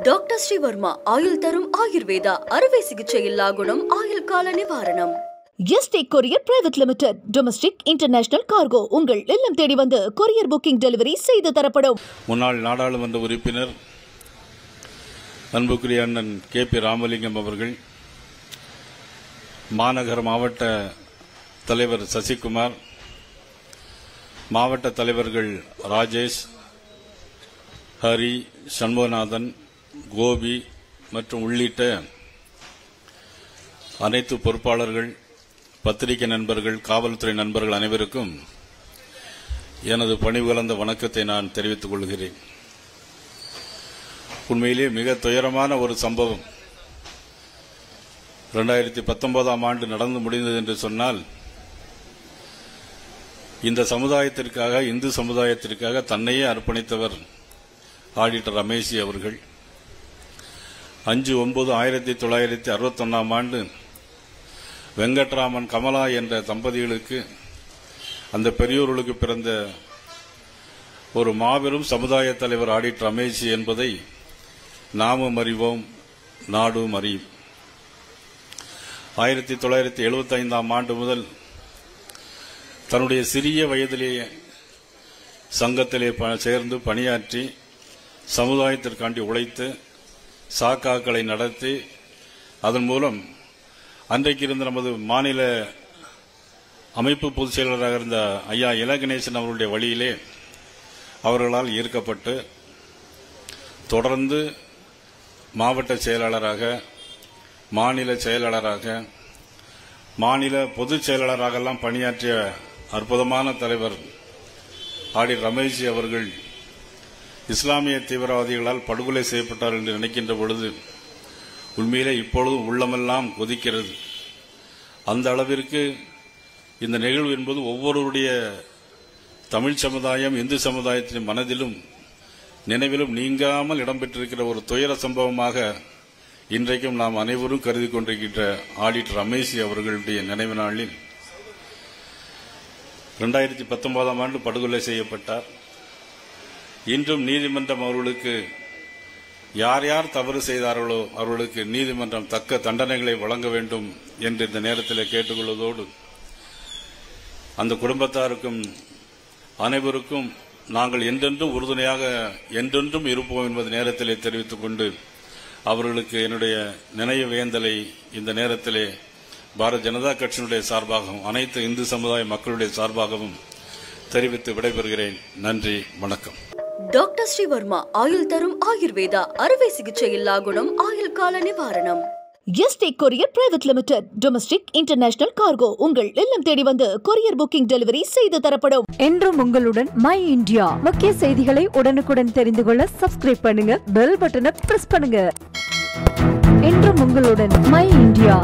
Doctor Sreevarma ஆயுள் தரும் ஆயுர்வேதா அறுவை சிகிச்சை இல்லா குணம் ஆயுள் கால நிவாரணம். Yesterday courier private limited domestic international cargo உங்கள் இல்லம் தேடி வந்து கொரியர் புக்கிங் டெலிவரி செய்து தரப்படும். முன்னாள் நாடாளுமன்ற உறுப்பினர் அன்புக்குரிய அண்ணன் கே.பி. ராமலிங்கம் அவர்கள், மாநகர மாவட்ட தலைவர் சசிகுமார், மாவட்ட தலைவர்கள் ராஜேஷ், ஹரி, சண்முகநாதன், கோபி மற்றும் உள்ளிட்ட அனைத்து பொறுப்பாளர்கள், பத்திரிகை நண்பர்கள், காவல்துறை நண்பர்கள் அனைவருக்கும் எனது பணிவு கலந்த வணக்கத்தை நான் தெரிவித்துக் கொள்கிறேன். உண்மையிலே மிக துயரமான ஒரு சம்பவம் 2019ஆம் ஆண்டு நடந்து முடிந்தது என்று சொன்னால், இந்த சமுதாயத்திற்காக, இந்து சமுதாயத்திற்காக தன்னையே அர்ப்பணித்தவர் ஆடிட்டர் ரமேஷ் அவர்கள். 5/9/1961ஆம் ஆண்டு வெங்கட்ராமன் கமலா என்ற தம்பதிகளுக்கு, அந்த பெரியோர்களுக்கு பிறந்த ஒரு மாபெரும் சமுதாய தலைவர் ஆடிட்டர் ரமேஷ் என்பதை நாமும் அறிவோம், நாடும் அறியும். 1975ஆம் ஆண்டு முதல் தன்னுடைய சிறிய வயதிலேயே சங்கத்திலே சேர்ந்து பணியாற்றி சமுதாயத்திற்காண்டி உழைத்து சாக்காக்களை நடத்தி, அதன் மூலம் அன்றைக்கு இருந்த நமது மாநில அமைப்பு பொதுச் செயலராக இருந்த ஐயா இலகணேசன் அவர்களுடைய வழியிலே அவர்களால் ஈர்க்கப்பட்டு தொடர்ந்து மாவட்ட செயலாளராக, மாநில செயலாளராக, மாநில பொதுச் செயலாளராகலாம் பணியாற்றிய அற்புதமான தலைவர் ஆடிட்டர் ரமேஷ் அவர்கள் இஸ்லாமிய தீவிரவாதிகளால் படுகொலை செய்யப்பட்டார் என்று நினைக்கின்ற பொழுது உண்மையிலே இப்பொழுதும் உள்ளமெல்லாம் கொதிக்கிறது. அந்த அளவிற்கு இந்த நிகழ்வு என்பது ஒவ்வொருவருடைய தமிழ் சமுதாயம், இந்து சமுதாயத்தின் மனதிலும் நினைவிலும் நீங்காமல் இடம்பெற்றிருக்கிற ஒரு துயர சம்பவமாக இன்றைக்கும் நாம் அனைவரும் கருதி கொண்டிருக்கின்ற ஆடிட்டர் ரமேஷ் அவர்களுடைய நினைவு நாளில் 2019ஆம் ஆண்டு படுகொலை செய்யப்பட்டார். இன்றும் நீதிமன்றம் அவர்களுக்கு யார் யார் தவறு செய்தார்களோ அவர்களுக்கு நீதிமன்றம் தக்க தண்டனைகளை வழங்க வேண்டும் என்று இந்த நேரத்தில் கேட்டுக்கொள்வதோடு, அந்த குடும்பத்தாருக்கும் அனைவருக்கும் நாங்கள் என்றென்றும் உறுதுணையாக என்றென்றும் இருப்போம் என்பது நேரத்திலே தெரிவித்துக் கொண்டு, அவர்களுக்கு என்னுடைய நினைவு வேந்தலை இந்த நேரத்திலே பாரதிய ஜனதா கட்சியினுடைய சார்பாகவும் அனைத்து இந்து சமுதாய மக்களுடைய சார்பாகவும் தெரிவித்து விடைபெறுகிறேன். நன்றி, வணக்கம். டாக்டர் ஸ்ரீவர்மா ஆயுள் தரும் ஆயுர்வேதா அறுவை சிகிச்சை இல்லா குணம் ஆயுள் கால நிவாரணம். Yesterday courier private limited domestic international cargo உங்கள் இல்லம் தேடி வந்து கொரியர் புக்கிங் டெலிவரி செய்து தரப்படும். என்றும் உங்களுடன் மை இந்தியா. முக்கிய செய்திகளை உடனுக்குடன் தெரிந்து கொள்ள சப்ஸ்கிரைப் பண்ணுங்க, பெல் பட்டனை பிரஸ் பண்ணுங்க. என்றும் உங்களுடன் மை இந்தியா.